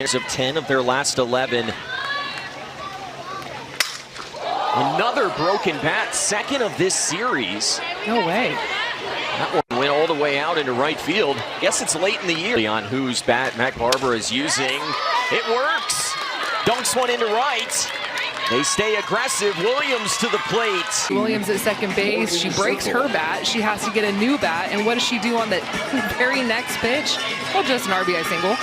Of 10 of their last 11. Another broken bat, second of this series. No way. That one went all the way out into right field. Guess it's late in the year. On whose bat Mac Barber is using. It works. Dunks one into right. They stay aggressive. Williams to the plate. Williams at second base. She breaks her bat. She has to get a new bat. And what does she do on the very next pitch? Well, just an RBI single.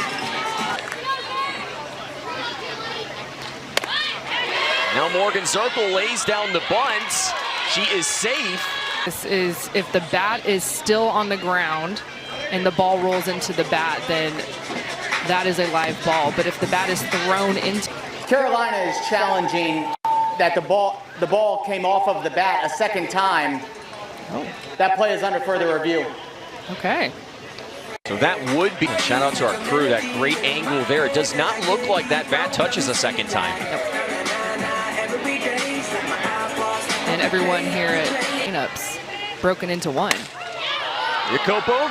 Now Morgan Zirkle lays down the bunt. She is safe. This is if the bat is still on the ground and the ball rolls into the bat, then that is a live ball. But if the bat is thrown into... Carolina is challenging that the ball came off of the bat a second time. Oh. That play is under further review. Okay. So that would be, shout out to our crew, that great angle there. It does not look like that bat touches a second time. Yep. And everyone here at Cleanups broken into one. Jacopo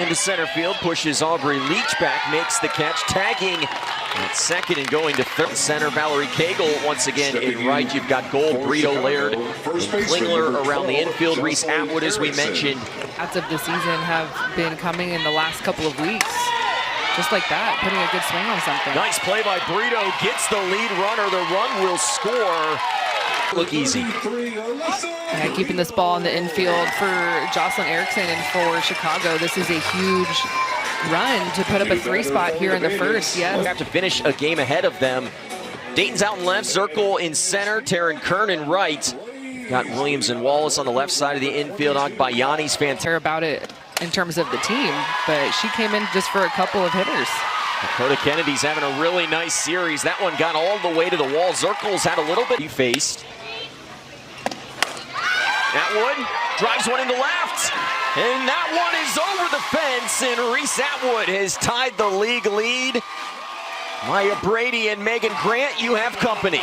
into center field, pushes Aubrey Leach back, makes the catch, tagging at second and going to third. Center, Valerie Cagle once again in right. You've got Gold, Brito, Laird, and Klingler around the infield. Reese Atwood, as we mentioned. Bats of the season have been coming in the last couple of weeks. Just like that, putting a good swing on something. Nice play by Brito, gets the lead runner. The run will score. Look easy. Yeah, keeping this ball in the infield for Jocelyn Erickson and for Chicago. This is a huge run to put up a 3 spot here in the first. Yes. We have to finish a game ahead of them. Dayton's out in left, Zirkle in center, Taryn Kern in right. Got Williams and Wallace on the left side of the infield. Agbayani's fantastic about it in terms of the team, but she came in just for a couple of hitters. Dakota Kennedy's having a really nice series. That one got all the way to the wall. Zirkle's had a little bit he faced. Atwood drives one into left, and that one is over the fence, and Reese Atwood has tied the league lead. Maya Brady and Megan Grant, you have company.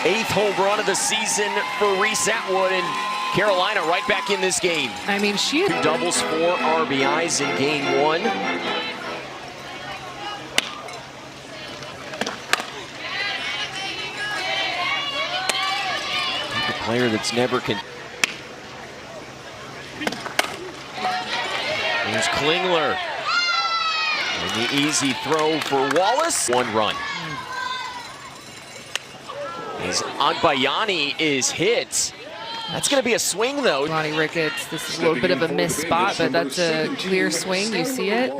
Eighth home run of the season for Reese Atwood, and Carolina right back in this game. I mean, she had 2 doubles, 4 RBIs in game 1. A player that's never can. There's Klingler. And the easy throw for Wallace. 1 run. As Agbayani is hit. That's going to be a swing, though. Lonnie Ricketts, this is a little bit of a missed spot, but that's a clear swing. You see it.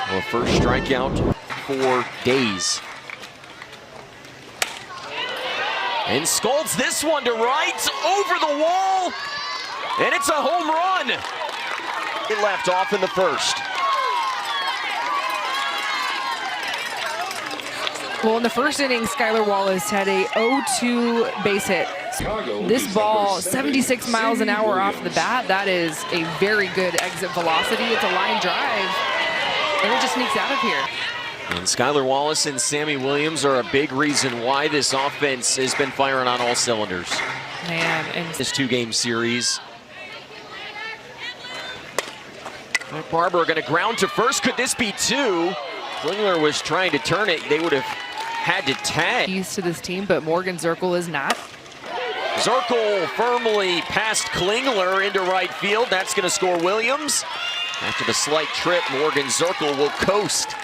Well, first strikeout for Days. And scolds this one to right, over the wall, and it's a home run. It left off in the first. Well, in the first inning, Skylar Wallace had a 0-2 base hit. This ball, 76 miles an hour off the bat. That is a very good exit velocity. It's a line drive, and it just sneaks out of here. And Skylar Wallace and Sammy Williams are a big reason why this offense has been firing on all cylinders. Man, and this 2-game series. Barber going to ground to first. Could this be 2? Klingler was trying to turn it. They would have had to tag. Keys to this team, but Morgan Zirkle is not. Zirkle firmly past Klingler into right field. That's going to score Williams. After the slight trip, Morgan Zirkle will coast.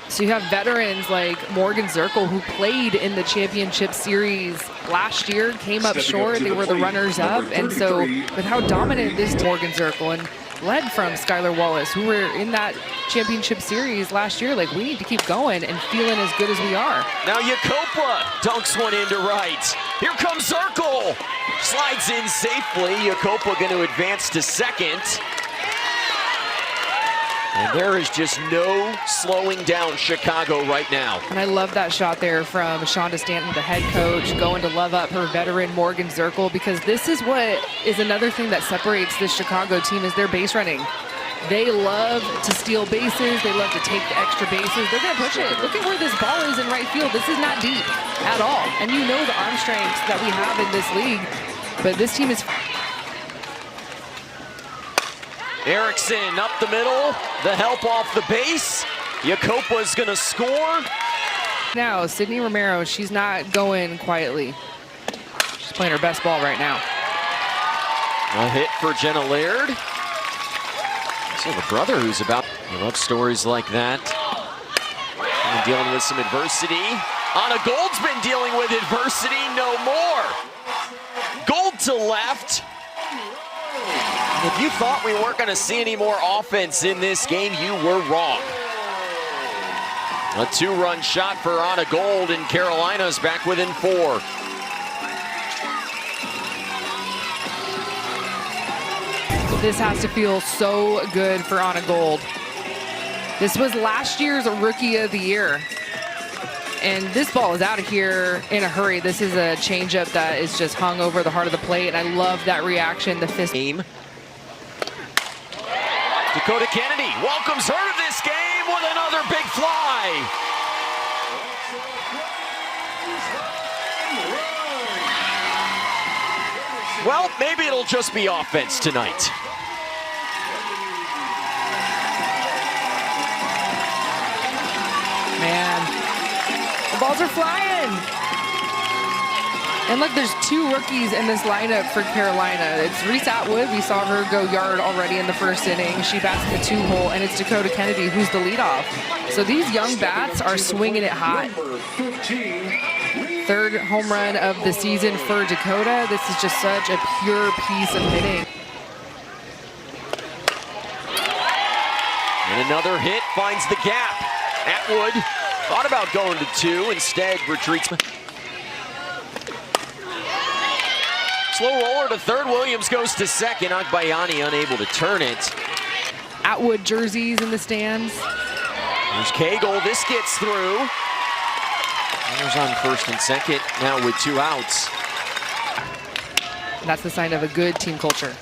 So you have veterans like Morgan Zirkle, who played in the championship series last year, came up short. They were the runners-up, and so with how dominant this Morgan Zirkle and led from Skylar Wallace, who were in that championship series last year, like, we need to keep going and feeling as good as we are. Now Jacopa dunks one into right. Here comes Zirkle. Slides in safely. Jacopa going to advance to second. And there is just no slowing down Chicago right now. And I love that shot there from Shonda Stanton, the head coach, going to love up her veteran Morgan Zirkle, because this is what is another thing that separates this Chicago team is their base running. They love to steal bases. They love to take the extra bases. They're going to push it. Look at where this ball is in right field. This is not deep at all. And you know the arm strength that we have in this league. But this team is... Erickson up the middle. The help off the base. Yacopa's going to score. Now, Sydney Romero, she's not going quietly. She's playing her best ball right now. A hit for Jenna Laird. So the brother who's about... I love stories like that. And dealing with some adversity. Anna Gold's been dealing with adversity no more. Gold to left. And if you thought we weren't going to see any more offense in this game, you were wrong. A 2-run shot for Anna Gold, and Carolina's back within 4. This has to feel so good for Anna Gold. This was last year's Rookie of the Year. And this ball is out of here in a hurry. This is a changeup that is just hung over the heart of the plate, and I love that reaction, the fist. Dakota Kennedy welcomes her to this game with another big fly. Well, maybe it'll just be offense tonight. Man, the balls are flying. And look, there's 2 rookies in this lineup for Carolina. It's Reese Atwood. We saw her go yard already in the first inning. She bats in the 2-hole, and it's Dakota Kennedy who's the leadoff. So these young bats are swinging it hot. 3rd home run of the season for Dakota. This is just such a pure piece of hitting. And another hit finds the gap. Atwood thought about going to 2, instead retreats. Slow roller to 3rd. Williams goes to 2nd. Agbayani unable to turn it. Atwood jerseys in the stands. There's Cagle. This gets through. Runners on 1st and 2nd. Now with 2 outs. That's the sign of a good team culture.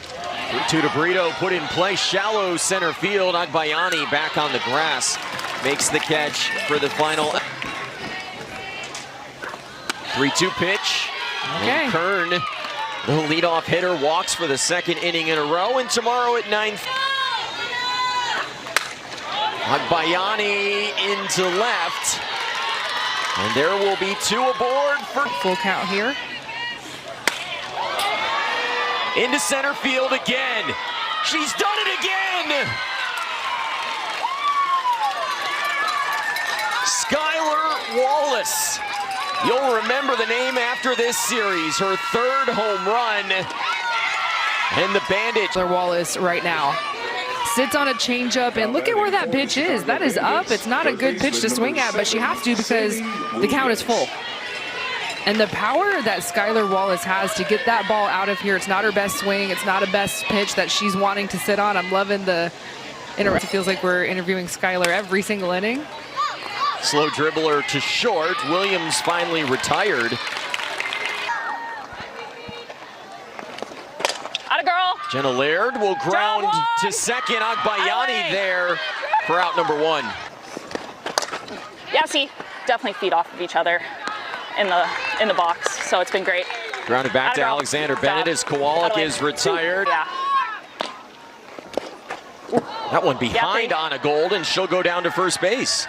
3-2 to Brito, put in play. Shallow center field. Agbayani back on the grass. Makes the catch for the final. 3-2 pitch. Okay. And Kern, the leadoff hitter, walks for the 2nd inning in a row. And tomorrow at 9th. Agbayani into left. And there will be 2 aboard for full count here. Into center field again. She's done it again. Skylar Wallace. You'll remember the name after this series. Her 3rd home run. And the Bandits. Wallace right now sits on a changeup, and look at where that pitch is. That is up. It's not a good pitch to swing at, but she has to because the count is full. And the power that Skylar Wallace has to get that ball out of here. It's not her best swing. It's not a best pitch that she's wanting to sit on. I'm loving the interaction. It feels like we're interviewing Skylar every single inning. Slow dribbler to short. Williams finally retired. Atta girl. Jenna Laird will ground to 2nd. Agbayani there for out number 1. Yeah, see, definitely feed off of each other in the box, so it's been great. Grounded back Atta to girl. Alexander Bennett as Kowalik is retired. Yeah. That one behind Anna Gold, and she'll go down to 1st base.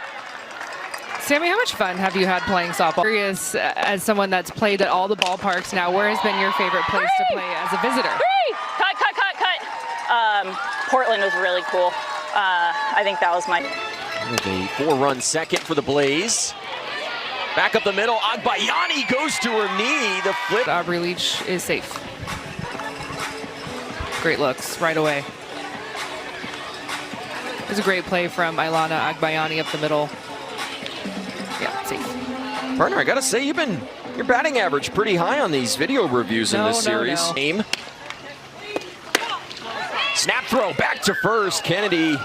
Sammy, how much fun have you had playing softball? Curious, as someone that's played at all the ballparks now, where has been your favorite place to play as a visitor? Cut. Portland was really cool. I think that was my... With a 4-run 2nd for the Blaze. Back up the middle, Agbayani goes to her knee. The flip. Aubrey Leach is safe. Great looks right away. It was a great play from Ilana Agbayani up the middle. Yeah, safe. Partner, I gotta say, your batting average pretty high on these video reviews in this series. No. Snap throw back to 1st. Kennedy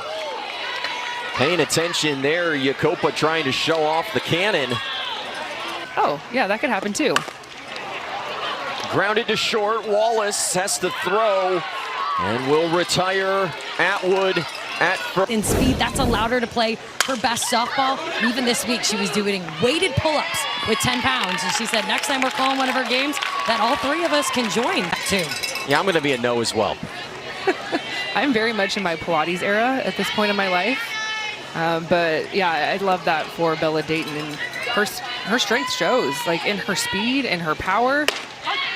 paying attention there. Yacopa trying to show off the cannon. Oh, yeah, that could happen too. Grounded to short. Wallace has to throw and will retire Atwood at first. In speed, that's allowed her to play her best softball. Even this week, she was doing weighted pull-ups with 10 pounds. And she said next time we're calling one of her games, that all three of us can join too. Yeah, I'm going to be a no as well. I'm very much in my Pilates era at this point in my life. But yeah, I love that for Bella Dayton, and her strength shows, like in her speed and her power.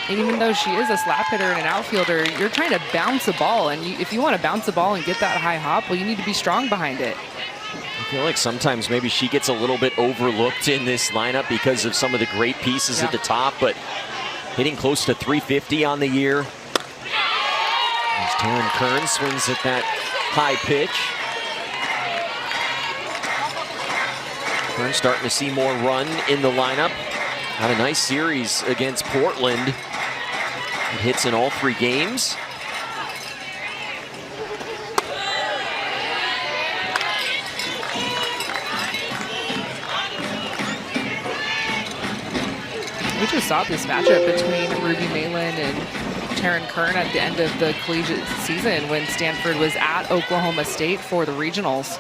And even though she is a slap hitter and an outfielder, you're trying to bounce a ball, and if you want to bounce a ball and get that high hop, well, you need to be strong behind it. I feel like sometimes maybe she gets a little bit overlooked in this lineup because of some of the great pieces at the top, but hitting close to 350 on the year. As Taryn Kern swings at that high pitch. Kern starting to see more run in the lineup. Had a nice series against Portland. It hits in all 3 games. We just saw this matchup between Ruby Malin and Taryn Kern at the end of the collegiate season when Stanford was at Oklahoma State for the regionals.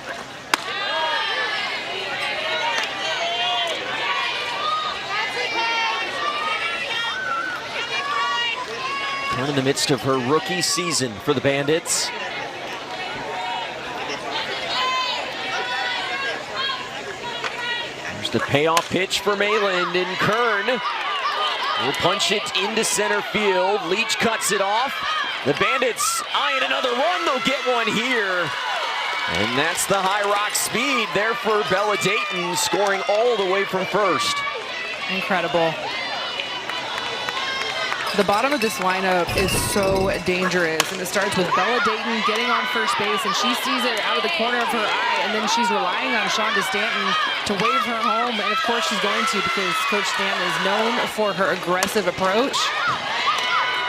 Kern in the midst of her rookie season for the Bandits. There's the payoff pitch for Malin, and Kern will punch it into center field. Leach cuts it off. The Bandits eyeing another run. They'll get one here. And that's the high rock speed there for Bella Dayton, scoring all the way from first. Incredible. The bottom of this lineup is so dangerous, and it starts with Bella Dayton getting on first base, and she sees it out of the corner of her eye, and then she's relying on Shonda Stanton to wave her home, and of course she's going to, because Coach Stanton is known for her aggressive approach.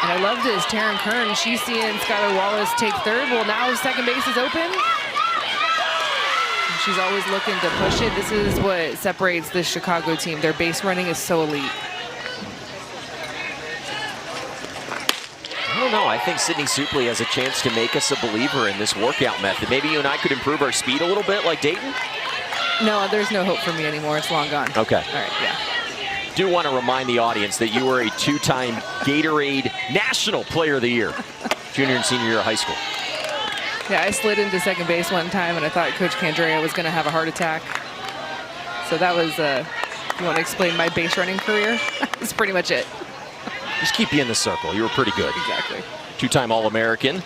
And I love this, Taryn Kern, she's seeing Skylar Wallace take third. Well, now second base is open. And she's always looking to push it. This is what separates this Chicago team. Their base running is so elite. I don't know. I think Sydney Supley has a chance to make us a believer in this workout method. Maybe you and I could improve our speed a little bit like Dayton? No, there's no hope for me anymore. It's long gone. Okay. All right, yeah. Do want to remind the audience that you were a 2-time Gatorade National Player of the Year, junior and senior year of high school. Yeah, I slid into second base one time, and I thought Coach Candrea was going to have a heart attack. So that was, you want to explain my base running career? That's pretty much it. Just keep you in the circle. You were pretty good. Exactly. 2-time All-American.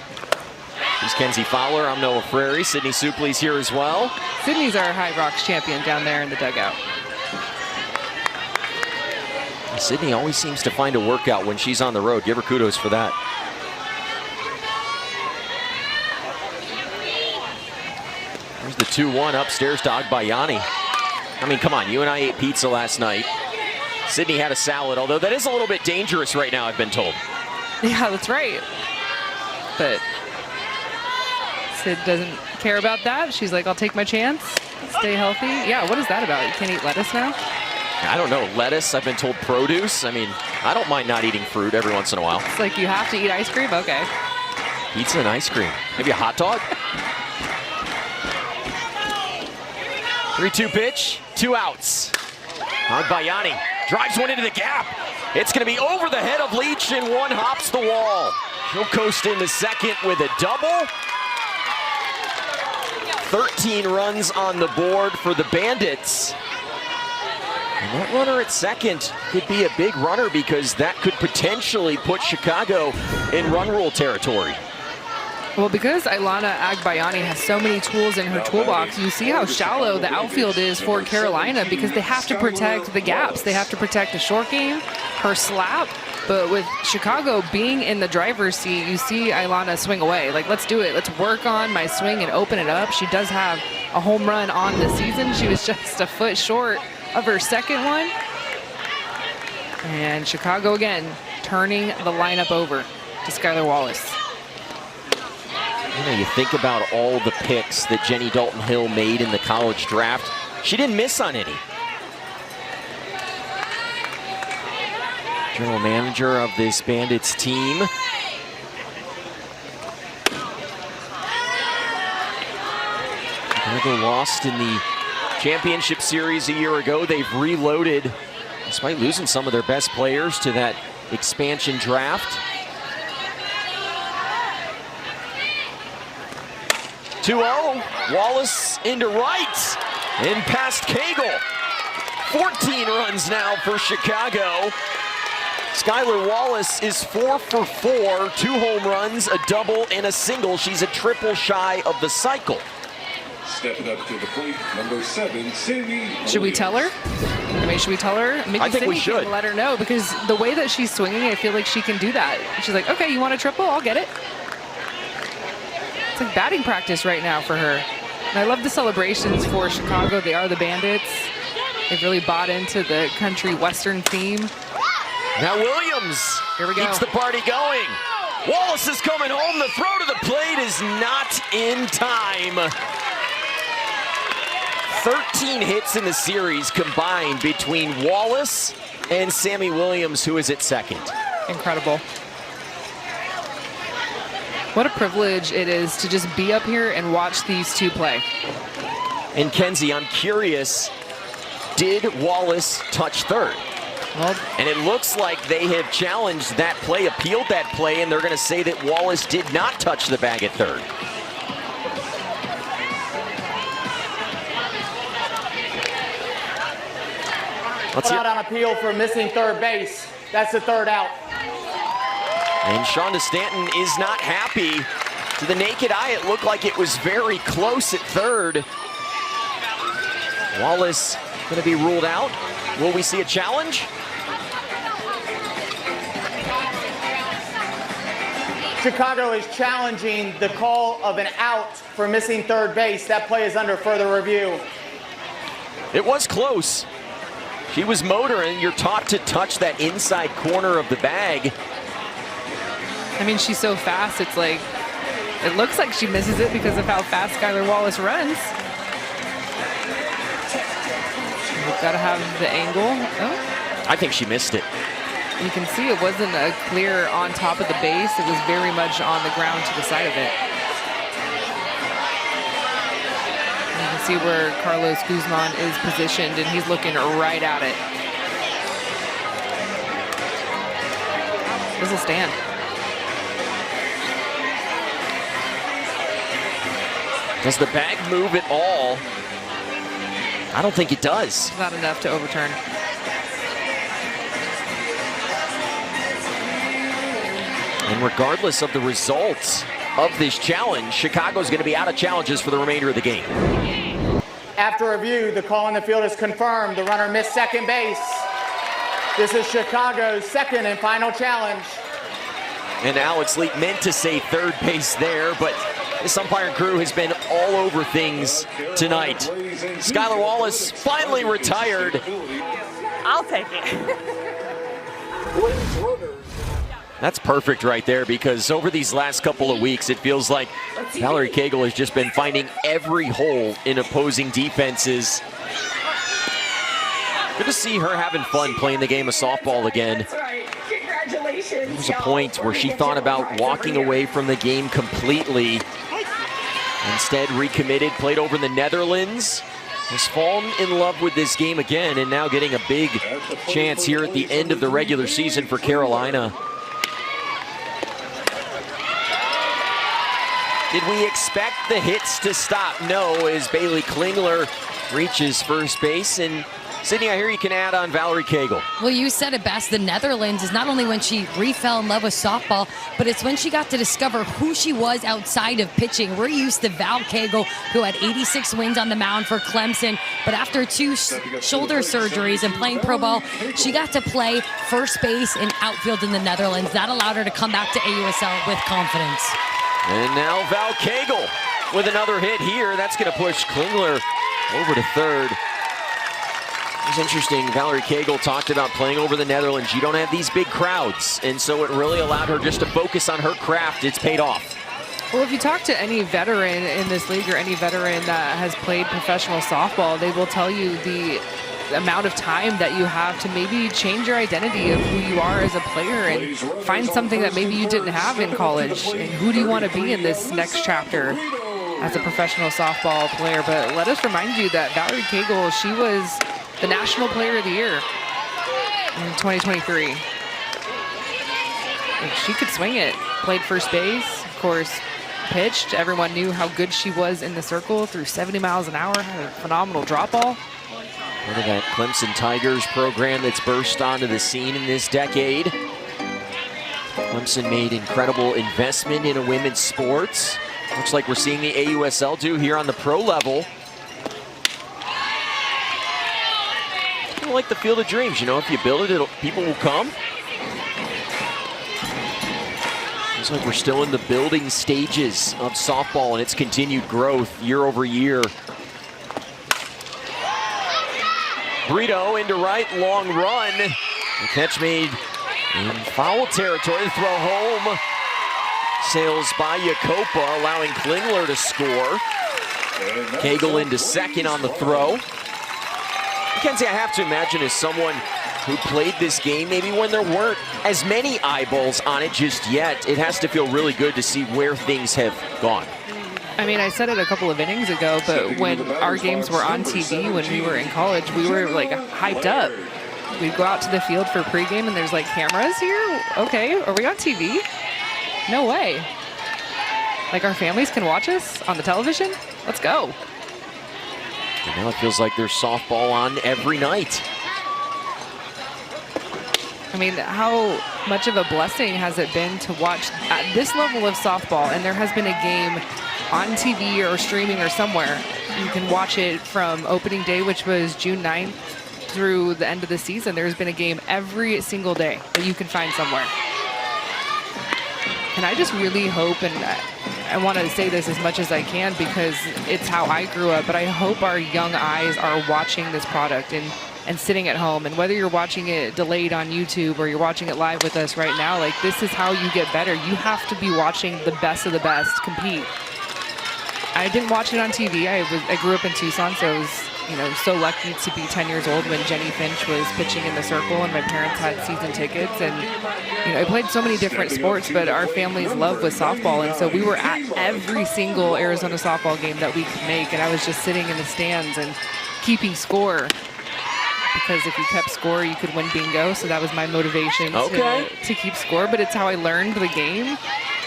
He's Kenzie Fowler. I'm Noah Frary. Sydney Supley's here as well. Sydney's our High Rocks champion down there in the dugout. Sydney always seems to find a workout when she's on the road. Give her kudos for that. There's the 2-1 upstairs to Agbayani. I mean, come on, you and I ate pizza last night. Sydney had a salad, although that is a little bit dangerous right now, I've been told. Yeah, that's right. But Sid doesn't care about that. She's like, I'll take my chance, stay healthy. Yeah, what is that about? You can't eat lettuce now? I don't know, lettuce, I've been told produce. I mean, I don't mind not eating fruit every once in a while. It's like you have to eat ice cream? Okay. Pizza and ice cream. Maybe a hot dog? 3-2 pitch, 2 outs. Agbayani drives one into the gap. It's going to be over the head of Leach, and one hops the wall. She'll coast into second with a double. 13 runs on the board for the Bandits. And that runner at second could be a big runner, because that could potentially put Chicago in run rule territory. Well, because Ilana Agbayani has so many tools in her toolbox, you see how shallow the outfield is for Carolina, because they have to protect the gaps. They have to protect the short game, her slap. But with Chicago being in the driver's seat, you see Ilana swing away. Like, let's do it. Let's work on my swing and open it up. She does have a home run on the season. She was just a foot short of her second one. And Chicago again turning the lineup over to Skylar Wallace. You know, you think about all the picks that Jenny Dalton-Hill made in the college draft. She didn't miss on any. General manager of this Bandits team. Chicago lost in the championship series a year ago. They've reloaded, despite losing some of their best players to that expansion draft. 2-0, Wallace into right, and past Cagle. 14 runs now for Chicago. Skylar Wallace is 4 for 4, 2 home runs, a double, and a single. She's a triple shy of the cycle. Stepping up to the plate, number 7, Sammy. Should we tell her? I mean, should we tell her? Maybe I think we Sydney should. can let her know, because the way that she's swinging, I feel like she can do that. She's like, okay, you want a triple? I'll get it. It's like batting practice right now for her. And I love the celebrations for Chicago. They are the Bandits. They've really bought into the country western theme. Now Williams Here we go. keeps the party going. Wallace is coming home. The throw to the plate is not in time. 13 hits in the series combined between Wallace and Sammy Williams, who is at second. Incredible. What a privilege it is to just be up here and watch these two play. And Kenzie, I'm curious, did Wallace touch third? Well, And it looks like they have challenged that play, appealed that play, and they're going to say that Wallace did not touch the bag at third. Let's Out hear. on appeal for missing third base. That's the third out. And Shonda Stanton is not happy. To the naked eye, it looked like it was very close at third. Wallace going to be ruled out. Will we see a challenge? Chicago is challenging the call of an out for missing third base. That play is under further review. It was close. She was motoring. You're taught to touch that inside corner of the bag. I mean, she's so fast. It's like, it looks like she misses it because of how fast Skylar Wallace runs. We've got to have the angle. Oh, I think she missed it. you can see it wasn't a clear on top of the base. It was very much on the ground to the side of it. You can see where Carlos Guzman is positioned, and he's looking right at it. This will stand. Does the bag move at all? I don't think it does. Not enough to overturn. And regardless of the results of this challenge, Chicago's going to be out of challenges for the remainder of the game. After review, the call in the field is confirmed. The runner missed second base. This is Chicago's second and final challenge. And Alex Leak meant to say third base there, but this umpire crew has been all over things tonight. Skylar Wallace finally retired. I'll take it. That's perfect right there, because over these last couple of weeks, it feels like Valerie Cagle has just been finding every hole in opposing defenses. Good to see her having fun playing the game of softball again. There was a point where she thought about walking away from the game completely. Instead, recommitted, played over in the Netherlands. Has fallen in love with this game again, and now getting a big chance here at the end of the regular season for Carolina. Did we expect the hits to stop? No, as Bailey Klingler reaches first base. And Sydney, I hear you can add on Valerie Cagle. Well, you said it best. The Netherlands is not only when she fell in love with softball, but it's when she got to discover who she was outside of pitching. We're used to Val Cagle, who had 86 wins on the mound for Clemson, but after 2 shoulder surgeries and playing pro ball, she got to play first base and outfield in the Netherlands. That allowed her to come back to AUSL with confidence. And now Val Cagle with another hit here. That's going to push Klingler over to third. It was interesting. Valerie Cagle talked about playing over the Netherlands. You don't have these big crowds, and so it really allowed her just to focus on her craft. It's paid off. Well, if you talk to any veteran in this league or any veteran that has played professional softball, they will tell you the amount of time that you have to maybe change your identity of who you are as a player and find something that maybe you didn't have in college. And who do you want to be in this next chapter? as a professional softball player. But let us remind you that Valerie Cagle, she was the National Player of the Year in 2023. And she could swing it. Played first base, of course, pitched. Everyone knew how good she was in the circle, through 70 miles an hour, had a phenomenal drop ball. Part of that Clemson Tigers program that's burst onto the scene in this decade. Clemson made incredible investment in a women's sports, much like we're seeing the AUSL do here on the pro level. It's kind of like the Field of Dreams, you know, if you build it, people will come. Looks like we're still in the building stages of softball and its continued growth year over year. Brito into right, long run. The catch made in foul territory. The throw home. Sails by Yakopa, allowing Klingler to score. Cagle into second on the throw. Mackenzie, I have to imagine, as someone who played this game, maybe when there weren't as many eyeballs on it just yet, it has to feel really good to see where things have gone. I mean, I said it a couple of innings ago, but when our games were on TV when we were in college, we were like hyped up. We'd go out to the field for pregame and there's like cameras here? Okay, are we on TV? No way. Like our families can watch us on the television? Let's go. And now it feels like there's softball on every night. I mean, how much of a blessing has it been to watch at this level of softball? And there has been a game on TV or streaming or somewhere. You can watch it from opening day, which was June 9th, through the end of the season. There's been a game every single day that you can find somewhere. And I just really hope, and I want to say this as much as I can because it's how I grew up, but I hope our young eyes are watching this product and sitting at home. And whether you're watching it delayed on YouTube or you're watching it live with us right now, like this is how you get better. You have to be watching the best of the best compete. I didn't watch it on TV. I grew up in Tucson, so I was, you know, so lucky to be 10 years old when Jenny Finch was pitching in the circle and my parents had season tickets. And, you know, I played so many different sports, but our family's love was softball. And so we were at every single Arizona softball game that we could make. And I was just sitting in the stands and keeping score. Because if you kept score, you could win bingo. So that was my motivation to keep score. But it's how I learned the game.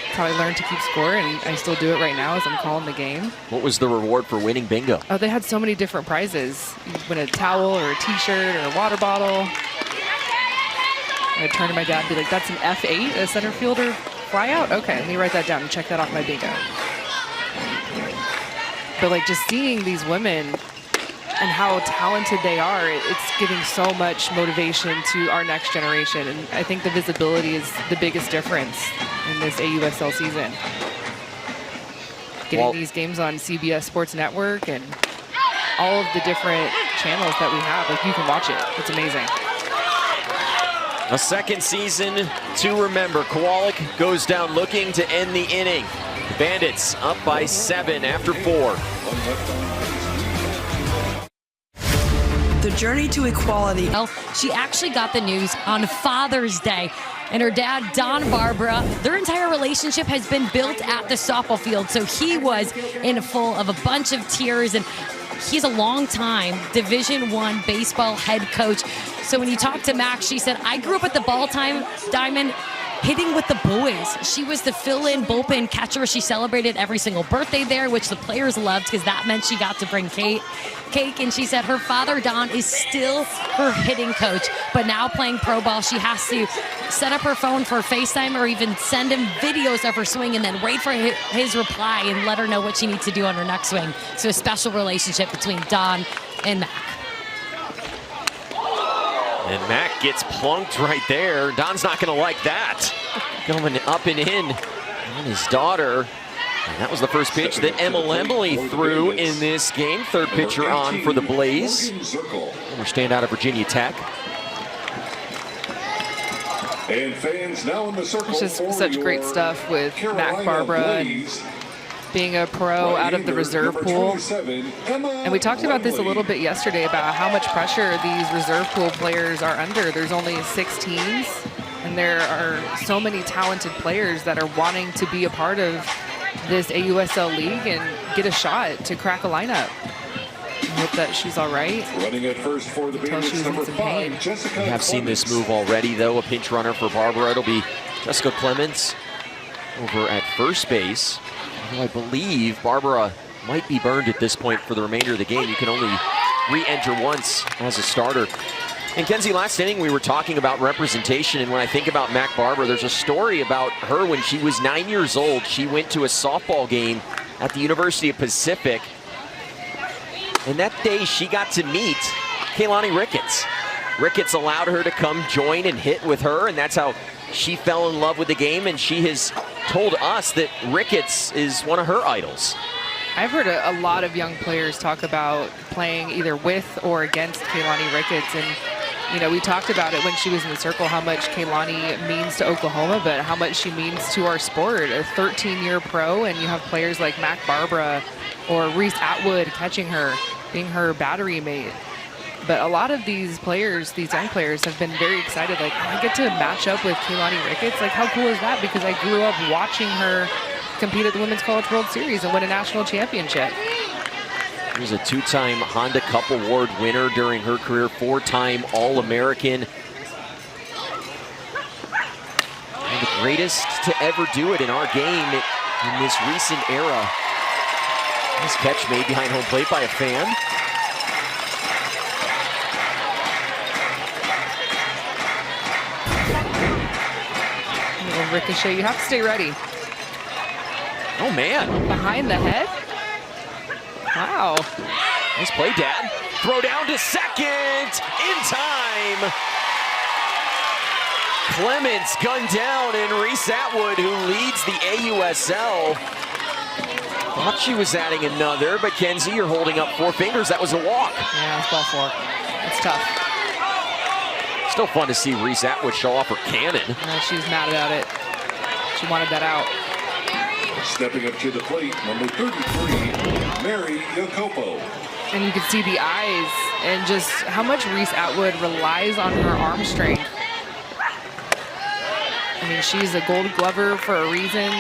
It's how I learned to keep score, and I still do it right now as I'm calling the game. What was the reward for winning bingo? Oh, they had so many different prizes. You win a towel or a t-shirt or a water bottle. I'd turn to my dad and be like, that's an F8, a center fielder flyout? Okay, let me write that down and check that off my bingo. But like just seeing these women and how talented they are, it's giving so much motivation to our next generation. And I think the visibility is the biggest difference in this AUSL season. Getting these games on CBS Sports Network and all of the different channels that we have, like you can watch it. It's amazing. A second season to remember. Kowalik goes down looking to end the inning. The Bandits up by 7 after 4. The journey to equality. Well, she actually got the news on Father's Day. And her dad, Don Barbara, their entire relationship has been built at the softball field. So he was in full of a bunch of tears. And he's a long-time Division I baseball head coach. So when you talk to Max, she said, I grew up at the ball diamond hitting with the boys. She was the fill-in bullpen catcher. She celebrated every single birthday there, which the players loved because that meant she got to bring cake. And she said her father, Don, is still her hitting coach, but now playing pro ball, she has to set up her phone for FaceTime or even send him videos of her swing and then wait for his reply and let her know what she needs to do on her next swing. So a special relationship between Don and Mac. And Mac gets plunked right there. Don's not going to like that. Going up and in on his daughter. And that was the first pitch that Emily threw in this game. Third pitcher on for the Blaze. Former standout of Virginia Tech. And fans now in the circle. It's just such great stuff with Mac Barbara and being a pro out of the reserve pool. And we talked about this a little bit yesterday about how much pressure these reserve pool players are under. There's only 6 teams, and there are so many talented players that are wanting to be a part of this AUSL league and get a shot to crack a lineup. I hope that she's all right. Running at first for the Bandits, number 5, Jessica. We have seen this move already, though. A pinch runner for Barbara. It'll be Jessica Clements over at first base. Although I believe Barbara might be burned at this point for the remainder of the game. You can only re-enter once as a starter. And Kenzie, last inning we were talking about representation, and when I think about Mac Barber, there's a story about her when she was 9 years old. She went to a softball game at the University of Pacific, and that day she got to meet Kaylani Ricketts. Ricketts allowed her to come join and hit with her, and that's how she fell in love with the game, and she has told us that Ricketts is one of her idols. I've heard a lot of young players talk about playing either with or against Kaylani Ricketts, and you know, we talked about it when she was in the circle, how much Kaylani means to Oklahoma, but how much she means to our sport. A 13-year pro, and you have players like Mac Barbara or Reese Atwood catching her, being her battery mate. But a lot of these players, these young players, have been very excited. Like, oh, I get to match up with Kaylani Ricketts. Like, how cool is that? Because I grew up watching her compete at the Women's College World Series and win a national championship. She was a 2-time Honda Cup Award winner during her career, 4-time All-American. And the greatest to ever do it in our game in this recent era. Nice catch made behind home plate by a fan. A little ricochet. You have to stay ready. Oh, man. Behind the head? Wow. Nice play, Dad. Throw down to second in time. Clements gunned down, and Reese Atwood, who leads the AUSL, thought she was adding another, but Kenzie, you're holding up 4 fingers. That was a walk. Yeah, it's ball 4. It's tough. Still fun to see Reese Atwood show off her cannon. She was mad about it. She wanted that out. Stepping up to the plate, number 33, Mary Jacopo. And you can see the eyes and just how much Reese Atwood relies on her arm strength. I mean, she's a Gold Glover for a reason.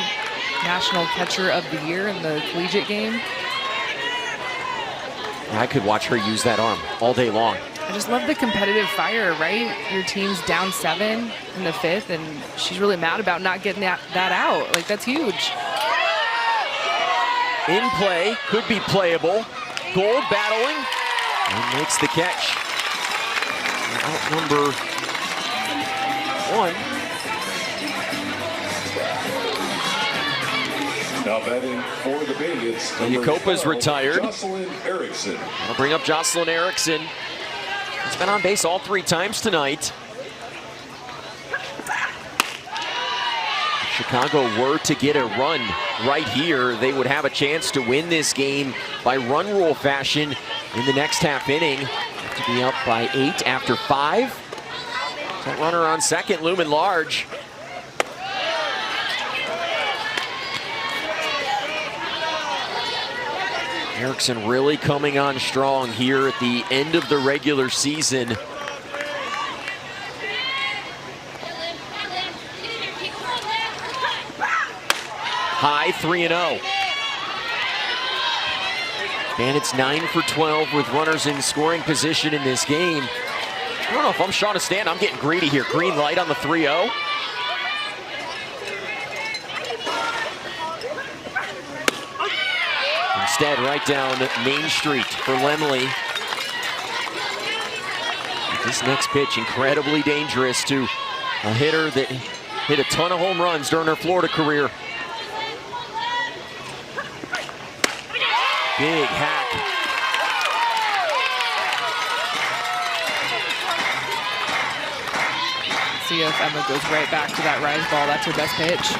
National Catcher of the Year in the collegiate game. I could watch her use that arm all day long. I just love the competitive fire, right? Your team's down 7 in the 5th, and she's really mad about not getting that out. Like, that's huge. In play, could be playable. Gold battling, and makes the catch. Out number 1. Now batting for the Bandits. Jacopa's retired. Jocelyn Erickson. I'll bring up Jocelyn Erickson. He's been on base all 3 times tonight. If Chicago were to get a run right here, they would have a chance to win this game by run rule fashion in the next half inning. Have to be up by 8 after 5. That runner on second, looming large. Erickson really coming on strong here at the end of the regular season. High 3-0. Bandits 9 for 12 with runners in scoring position in this game. I don't know if I'm Shauna Stan, I'm getting greedy here. Green light on the 3-0. Instead, right down Main Street for Lemley. This next pitch, incredibly dangerous to a hitter that hit a ton of home runs during her Florida career. Big hack. See if Emma goes right back to that rise ball. That's her best pitch.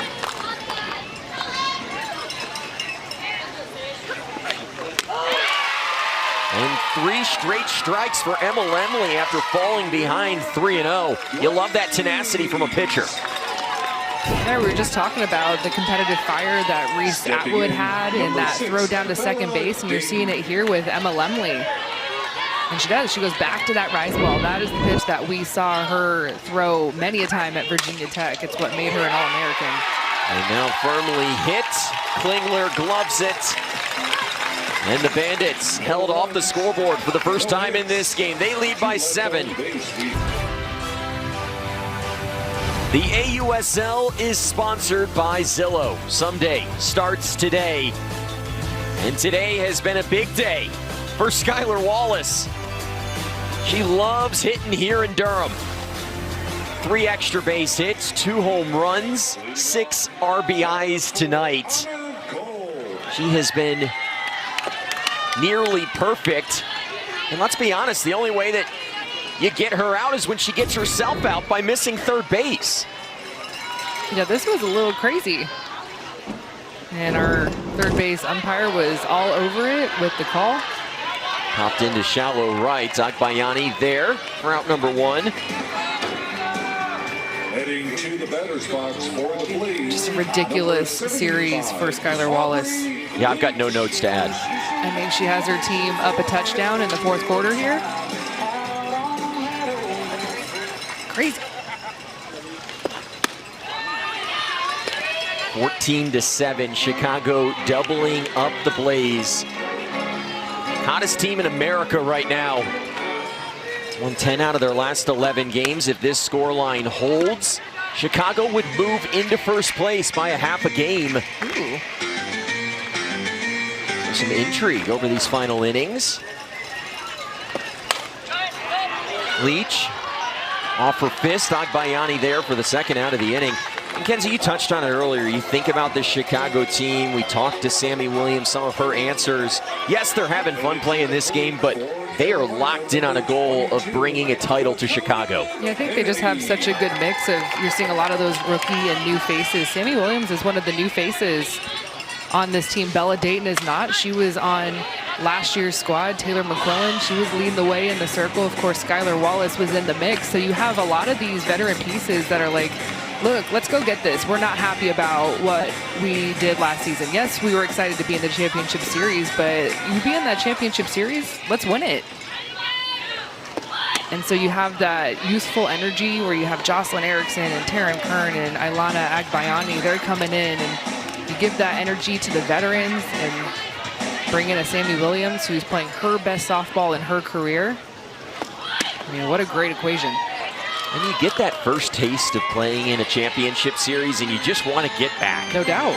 And 3 straight strikes for Emma Lemley after falling behind 3-0. You love that tenacity from a pitcher. Yeah, we were just talking about the competitive fire that Reese Atwood had in that throw down to second base, and you're seeing it here with Emma Lemley. And she does. She goes back to that rise ball. That is the pitch that we saw her throw many a time at Virginia Tech. It's what made her an All-American. And now firmly hit. Klingler gloves it. And the Bandits held off the scoreboard for the first time in this game. They lead by 7. The AUSL is sponsored by Zillow. Someday starts today. And today has been a big day for Skylar Wallace. She loves hitting here in Durham. 3 extra base hits, 2 home runs, 6 RBIs tonight. She has been nearly perfect. And let's be honest, the only way that you get her out is when she gets herself out by missing third base. Yeah, this was a little crazy. And our third base umpire was all over it with the call. Popped into shallow right. Agbayani there for out number 1. Heading to the batter's box for the Blaze. Just a ridiculous series for Skylar Wallace. Yeah, I've got no notes to add. I think she has her team up a touchdown in the 4th quarter here. Crazy. 14-7, Chicago doubling up the Blaze. Hottest team in America right now. Won 10 out of their last 11 games. If this scoreline holds, Chicago would move into first place by a half a game. Ooh. Some intrigue over these final innings. Leach off her fist. Agbayani there for the second out of the inning. And Kenzie, you touched on it earlier. You think about this Chicago team. We talked to Sammy Williams, some of her answers. Yes, they're having fun playing this game, but they are locked in on a goal of bringing a title to Chicago. Yeah, I think they just have such a good mix of, you're seeing a lot of those rookie and new faces. Sammy Williams is one of the new faces on this team. Bella Dayton is not. She was on last year's squad. Taylor McClellan, she was leading the way in the circle. Of course, Skylar Wallace was in the mix. So you have a lot of these veteran pieces that are like, look, let's go get this. We're not happy about what we did last season. Yes, we were excited to be in the championship series, but you be in that championship series, let's win it. And so you have that youthful energy where you have Jocelyn Erickson and Taryn Kern and Ilana Agbayani. They're coming in, and you give that energy to the veterans and bring in a Sammy Williams who's playing her best softball in her career. I mean, what a great equation. And you get that first taste of playing in a championship series, and you just want to get back. No doubt.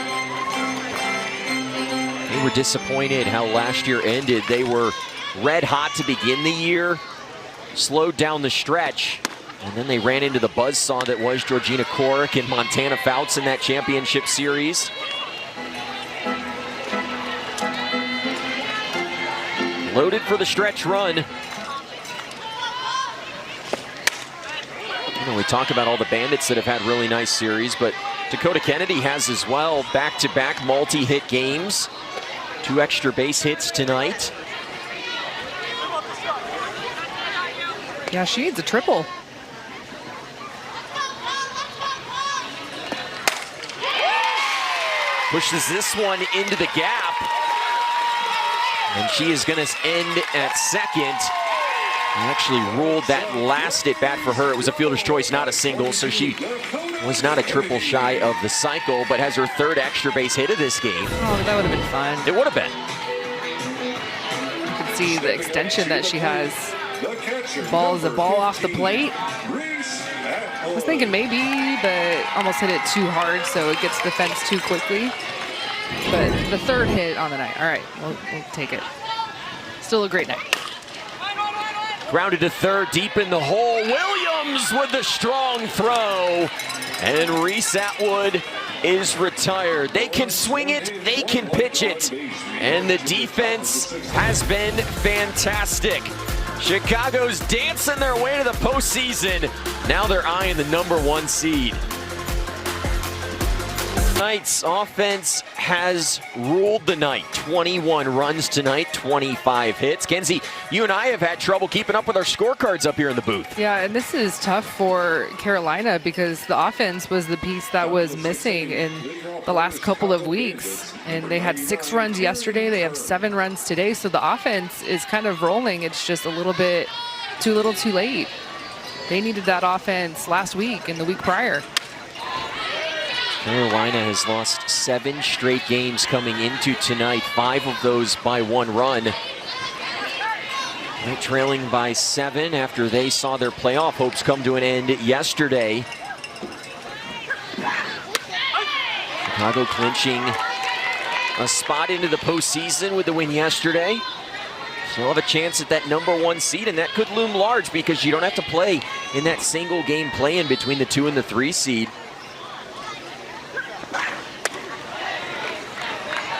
They were disappointed how last year ended. They were red hot to begin the year, slowed down the stretch, and then they ran into the buzzsaw that was Georgina Korick and Montana Fouts in that championship series. Loaded for the stretch run. We talk about all the Bandits that have had really nice series, but Dakota Kennedy has as well. Back-to-back multi-hit games. 2 extra base hits tonight. Yeah, she needs a triple. Pushes this one into the gap. And she is going to end at second. Actually ruled that last at bat for her. It was a fielder's choice, not a single, so she was not a triple shy of the cycle, but has her 3rd extra base hit of this game. Oh, that would have been fun. It would have been. You can see the extension that she has. Ball is a ball off the plate. I was thinking maybe, but almost hit it too hard, so it gets the fence too quickly. But the 3rd hit on the night. All right, we'll take it. Still a great night. Grounded to 3rd, deep in the hole. Williams with the strong throw. And Reese Atwood is retired. They can swing it, they can pitch it. And the defense has been fantastic. Chicago's dancing their way to the postseason. Now they're eyeing the #1 seed. Tonight's offense has ruled the night. 21 runs tonight, 25 hits. Kenzie, you and I have had trouble keeping up with our scorecards up here in the booth. Yeah, and this is tough for Carolina because the offense was the piece that was missing in the last couple of weeks. And they had 6 runs yesterday. They have 7 runs today. So the offense is kind of rolling. It's just a little bit too little too late. They needed that offense last week and the week prior. Carolina has lost 7 straight games coming into tonight, 5 of those by 1 run. Right, trailing by 7 after they saw their playoff hopes come to an end yesterday. Chicago clinching a spot into the postseason with the win yesterday. Still have a chance at that #1 seed, and that could loom large because you don't have to play in that single game play-in between the 2 and the 3 seed.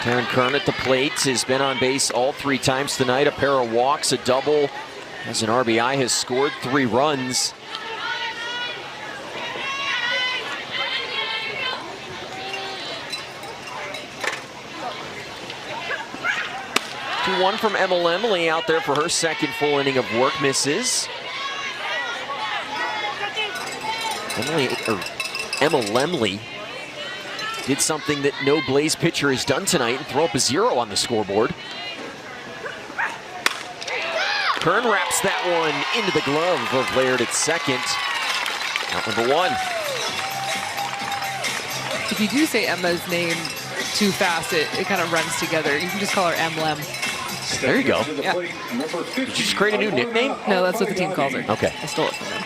Taryn Kern at the plate has been on base all 3 times tonight. A pair of walks, a double, as an RBI, has scored 3 runs. One from Emma Lemley out there for her second full inning of work, misses. Emma Lemley did something that no Blaze pitcher has done tonight and throw up a 0 on the scoreboard. Kern wraps that one into the glove of Laird at second. Out #1. If you do say Emma's name too fast, it kind of runs together. You can just call her Lem. There you go. Yeah. Did you just create a new nickname? No, that's what the team calls her. Okay. I stole it from them.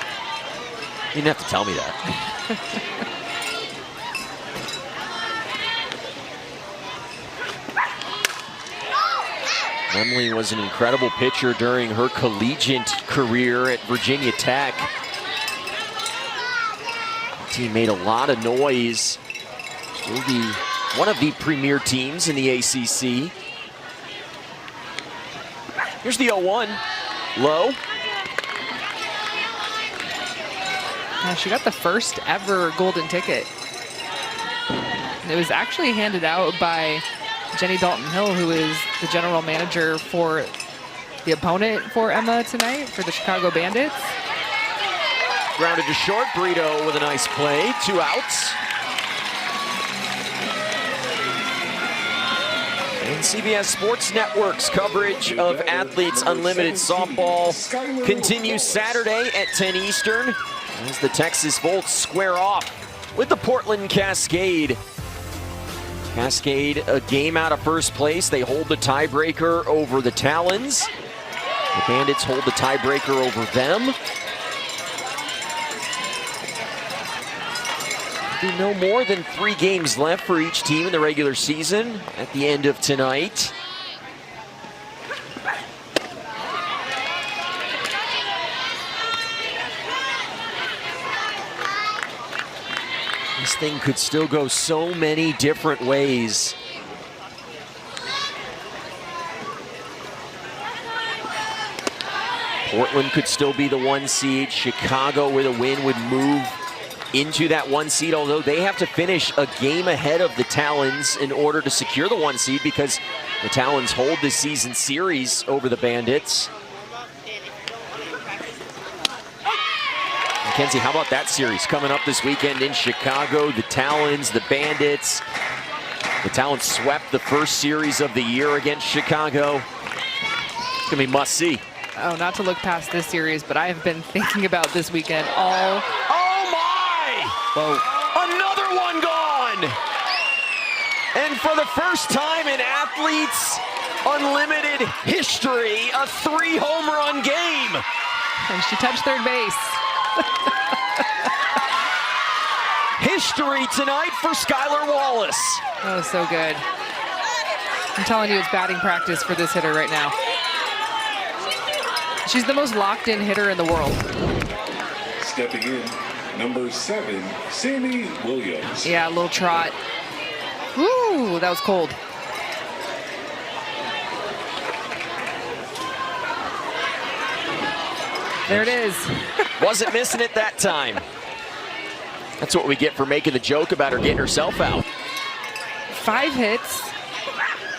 You didn't have to tell me that. Emily was an incredible pitcher during her collegiate career at Virginia Tech. The team made a lot of noise. Will be one of the premier teams in the ACC. Here's the 0-1. Low. Yeah, she got the first ever golden ticket. And it was actually handed out by Jenny Dalton-Hill, who is the general manager for the opponent for Emma tonight, for the Chicago Bandits. Grounded to short. Brito with a nice play. 2 outs. And CBS Sports Network's coverage of Athletes Unlimited Softball continues Saturday at 10 Eastern as the Texas Volts square off with the Portland Cascade. Cascade a game out of first place. They hold the tiebreaker over the Talons. The Bandits hold the tiebreaker over them. Be no more than 3 games left for each team in the regular season at the end of tonight. This thing could still go so many different ways. Portland could still be the 1 seed. Chicago with a win would move into that 1 seed, although they have to finish a game ahead of the Talons in order to secure the 1 seed because the Talons hold the season series over the Bandits. Mackenzie, how about that series coming up this weekend in Chicago? The Talons, the Bandits. The Talons swept the first series of the year against Chicago. It's gonna be must see. Oh, not to look past this series, but I have been thinking about this weekend all. Whoa. Another one gone! And for the first time in Athletes Unlimited history, a 3-home run game. And she touched third base. History tonight for Skylar Wallace. Oh, so good. I'm telling you, it's batting practice for this hitter right now. She's the most locked-in hitter in the world. Stepping in, #7, Sammy Williams. Yeah, a little trot. Ooh, that was cold. There it is. Wasn't missing it that time. That's what we get for making the joke about her getting herself out. 5 hits,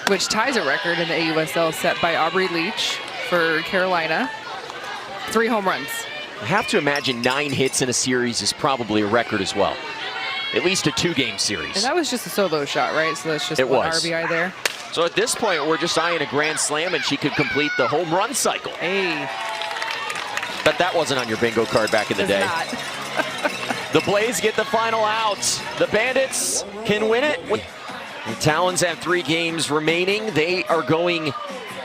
which ties a record in the AUSL set by Aubrey Leach for Carolina. 3 home runs. I have to imagine 9 hits in a series is probably a record as well. At least a 2-game series. And that was just a solo shot, right? So that's just It one was. RBI there. So at this point, we're just eyeing a grand slam and she could complete the home run cycle. Hey. But that wasn't on your bingo card back in the It's day. not. The Blaze get the final out. The Bandits can win it. The Talons have 3 games remaining. They are going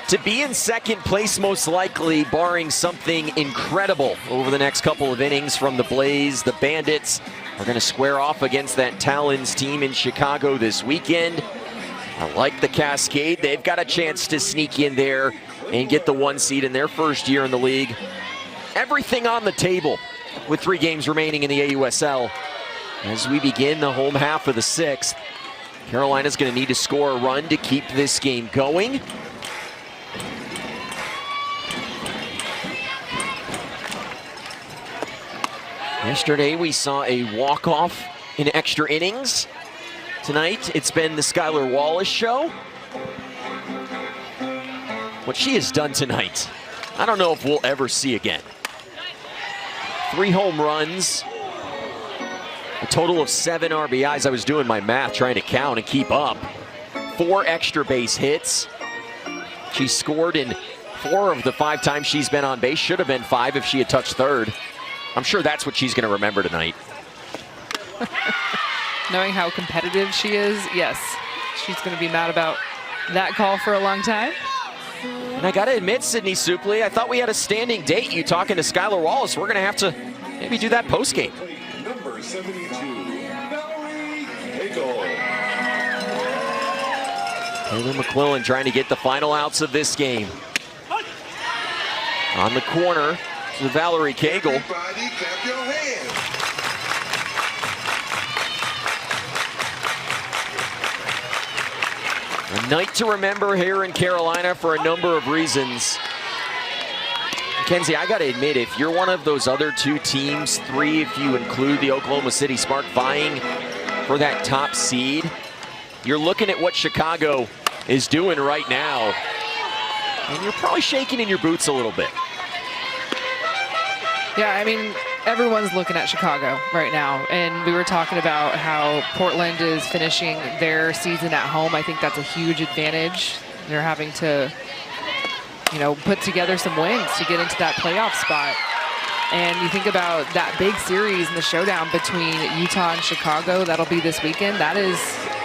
to be in second place most likely, barring something incredible over the next couple of innings from the Blaze. The Bandits are going to square off against that Talons team in Chicago this weekend. I like the Cascade. They've got a chance to sneak in there and get the 1 seed in their first year in the league. Everything on the table with 3 games remaining in the AUSL. As we begin the home half of the 6th, Carolina's going to need to score a run to keep this game going. Yesterday we saw a walk-off in extra innings. Tonight it's been the Skylar Wallace show. What she has done tonight, I don't know if we'll ever see again. 3 home runs, a total of 7 RBIs. I was doing my math trying to count and keep up. 4 extra base hits. She scored in 4 of the 5 times she's been on base. Should have been 5 if she had touched third. I'm sure that's what she's going to remember tonight. Knowing how competitive she is, yes, she's going to be mad about that call for a long time. And I got to admit, Sydney Supley, I thought we had a standing date. You talking to Skylar Wallace. We're going to have to maybe do that postgame. Number 72, Valerie Cagle. Taylor McClellan trying to get the final outs of this game. On the corner to Valerie Cagle. Everybody clap your hands. A night to remember here in Carolina for a number of reasons. Kenzie, I got to admit, if you're one of those other 2 teams, 3 if you include the Oklahoma City Spark vying for that top seed, you're looking at what Chicago is doing right now, and you're probably shaking in your boots a little bit. Yeah, I mean, everyone's looking at Chicago right now, and we were talking about how Portland is finishing their season at home. I think that's a huge advantage. They're having to, you know, put together some wins to get into that playoff spot. And you think about that big series and the showdown between Utah and Chicago, that'll be this weekend. That is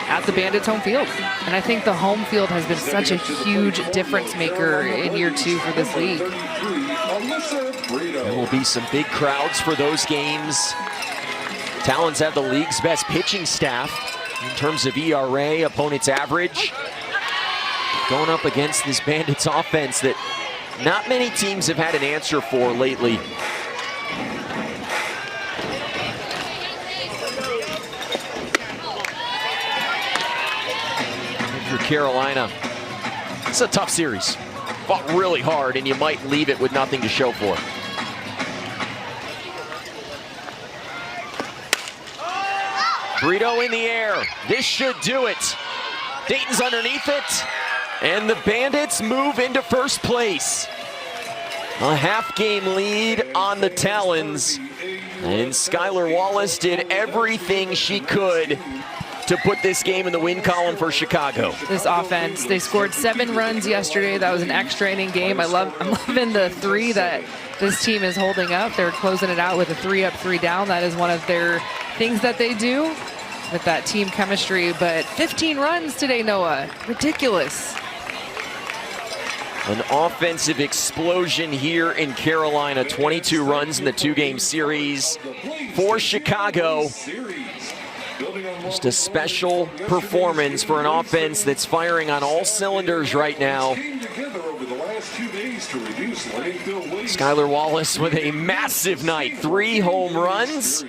at the Bandits home field. And I think the home field has been such a huge difference maker in year 2 for this league. There will be some big crowds for those games. Talons have the league's best pitching staff in terms of ERA, opponent's average. Going up against this Bandits offense that not many teams have had an answer for lately. For Carolina, it's a tough series. Fought really hard, and you might leave it with nothing to show for. Brito in the air. This should do it. Dayton's underneath it, and the Bandits move into first place. A half-game lead on the Talons, and Skylar Wallace did everything she could to put this game in the win column for Chicago. This offense, they scored 7 runs yesterday. That was an extra inning game. I'm loving the 3 that this team is holding up. They're closing it out with a 3 up, 3 down. That is one of their things that they do with that team chemistry. But 15 runs today, Noah. Ridiculous. An offensive explosion here in Carolina. 22 runs in the 2-game series for Chicago. Just a special performance for an offense that's firing on all cylinders right now. Skylar Wallace with a massive night. 3 home runs.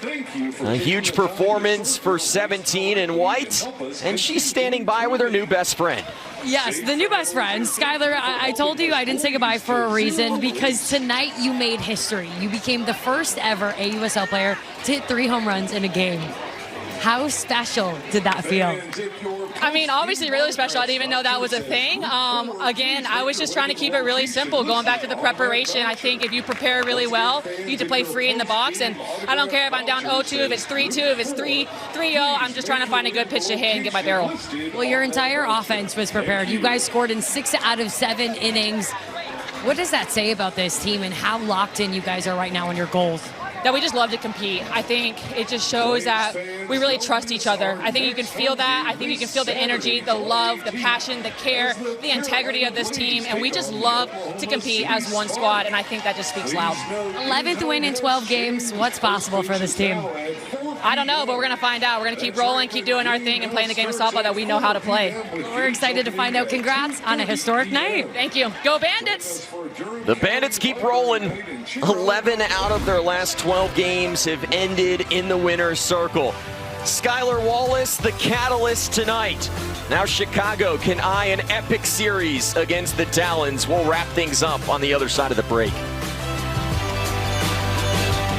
A huge performance for 17 in white. And she's standing by with her new best friend. Yes, the new best friend. Skylar, I told you I didn't say goodbye for a reason, because tonight you made history. You became the first ever AUSL player to hit 3 home runs in a game. How special did that feel? I mean, obviously really special. I didn't even know that was a thing. Again, I was just trying to keep it really simple. Going back to the preparation, I think if you prepare really well, you need to play free in the box. And I don't care if I'm down 0-2, if it's 3-2, if it's 3-0, I'm just trying to find a good pitch to hit and get my barrel. Well, your entire offense was prepared. You guys scored in 6 out of 7 innings. What does that say about this team and how locked in you guys are right now on your goals? that we just love to compete. I think it just shows that we really trust each other. I think you can feel that. I think you can feel the energy, the love, the passion, the care, the integrity of this team, and we just love to compete as one squad, and I think that just speaks loud. 11th win in 12 games. What's possible for this team? I don't know, but we're going to find out. We're going to keep rolling, keep doing our thing, and playing the game of softball that we know how to play. We're excited to find out. Congrats on a historic night. Thank you. Go Bandits! The Bandits keep rolling. 11 out of their last 12 games have ended in the winner's circle. Skylar Wallace, the catalyst tonight. Now Chicago can eye an epic series against the Talons. We'll wrap things up on the other side of the break.